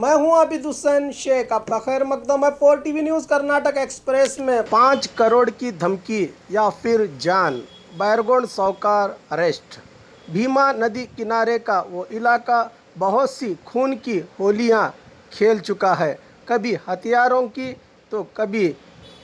मैं हूं आबिद हुसैन शेख, आपका खैर मकदम है 4 टीवी न्यूज़ कर्नाटक एक्सप्रेस में। 5 करोड़ की धमकी या फिर जान, बैरगोंड साहूकार अरेस्ट। भीमा नदी किनारे का वो इलाका बहुत सी खून की होलियां खेल चुका है, कभी हथियारों की तो कभी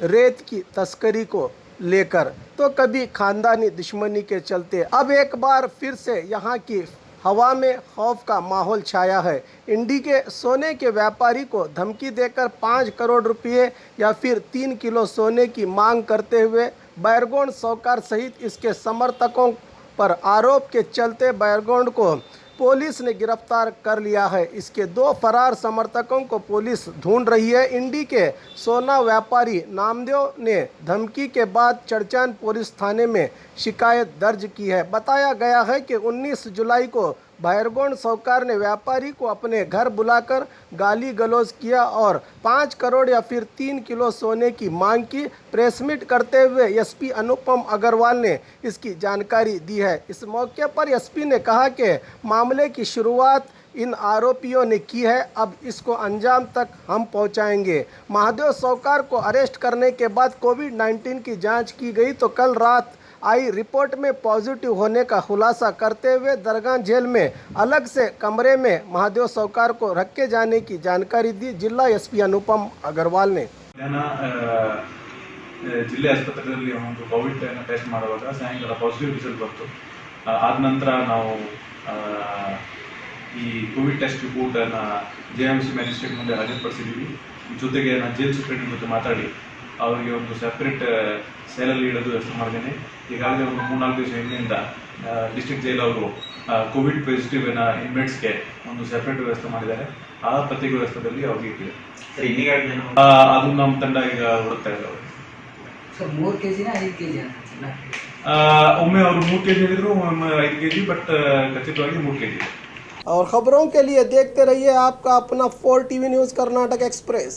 रेत की तस्करी को लेकर, तो कभी खानदानी दुश्मनी के चलते। अब एक बार फिर से यहाँ की हवा में खौफ का माहौल छाया है। इंडी के सोने के व्यापारी को धमकी देकर 5 करोड़ रुपए या फिर 3 किलो सोने की मांग करते हुए बैरगोंड साहूकार सहित इसके समर्थकों पर आरोप के चलते बैरगोंड को पुलिस ने गिरफ्तार कर लिया है। इसके 2 फरार समर्थकों को पुलिस ढूंढ रही है। इंडी के सोना व्यापारी नामदेव ने धमकी के बाद चड़चान पुलिस थाने में शिकायत दर्ज की है। बताया गया है कि 19 जुलाई को बैरगोंड साहूकार ने व्यापारी को अपने घर बुलाकर गाली गलौज किया और 5 करोड़ या फिर 3 किलो सोने की मांग की। प्रेस मीट करते हुए एसपी अनुपम अग्रवाल ने इसकी जानकारी दी है। इस मौके पर एसपी ने कहा कि मामले की शुरुआत इन आरोपियों ने की है, अब इसको अंजाम तक हम पहुंचाएंगे। महादेव साहूकार को अरेस्ट करने के बाद कोविड-19 की जांच की गई तो कल रात आई रिपोर्ट में पॉजिटिव होने का खुलासा करते हुए दरगाह जेल में अलग से कमरे में महादेव साहूकार को रखे जाने की जानकारी दी जिला एसपी अनुपम अग्रवाल ने। ಜಿಲ್ಲೆ ಆಸ್ಪತ್ರೆಯಲ್ಲಿ ಒಂದು ಕೋವಿಡ್ ಟೆಸ್ಟ್ ಮಾಡುವಾಗ ಸಾಯಂಕಾಲ ಪಾಸಿಟಿವ್ ರಿಸಲ್ಟ್ ಬಂತು. ಆದ ನಂತರ ನಾವು ಈ ಕೋವಿಡ್ ಟೆಸ್ಟ್ ರಿಪೋರ್ಟನ್ನು ಜೆಎಂಸಿ ಮ್ಯಾಜಿಸ್ಟ್ರೇಟ್ ಮುಂದೆ ಹಾಜರುಪಡಿಸಿದ್ದೀವಿ. ಜೊತೆಗೆ ನಾನು ಜೈಲ್ ಸೂಪರಿಂಟೆಂಡೆಂಟ್ ಜೊತೆ ಮಾತಾಡಿ ಅವರಿಗೆ ಒಂದು ಸೆಪರೇಟ್ ಸೆಲಲ್ಲಿ ಇಡೋದು ವ್ಯವಸ್ಥೆ ಮಾಡಿದ್ದೇನೆ. ಈಗಾಗಲೇ ಒಂದು 3-4 ದಿವಸ ಹಿಂದಿನಿಂದ ಡಿಸ್ಟ್ರಿಕ್ಟ್ ಜೈಲ್ ಅವರು ಕೋವಿಡ್ ಪಾಸಿಟಿವ್ ಇನ್ಮೇಟ್ಸ್ಗೆ ಒಂದು ಸೆಪರೇಟ್ ವ್ಯವಸ್ಥೆ ಮಾಡಿದ್ದಾರೆ. ಆ ಪ್ರತ್ಯೇಕ ವ್ಯವಸ್ಥೆಯಲ್ಲಿ ಅವ್ರಿಗೆ ಇಟ್ಟಿದೆ. ಅದು ನಮ್ಮ ತಂಡ ಈಗ ಹುಡುಕ್ತಾ ಇದ್ದಾರೆ. ಮೂರು ಕೆಜಿನ 5 ಕೆಜಿ ಒಮ್ಮೆ ಅವರು 3 ಕೆಜಿ ಹೇಳಿದ್ರು, ಒಮ್ಮೆ 5 ಕೆಜಿ, ಬಟ್ ಖಚಿತವಾಗಿ 3 ಕೆಜಿ. और खबरों के लिए देखते रहिए आपका अपना 4 टीवी न्यूज़ कर्नाटक एक्सप्रेस।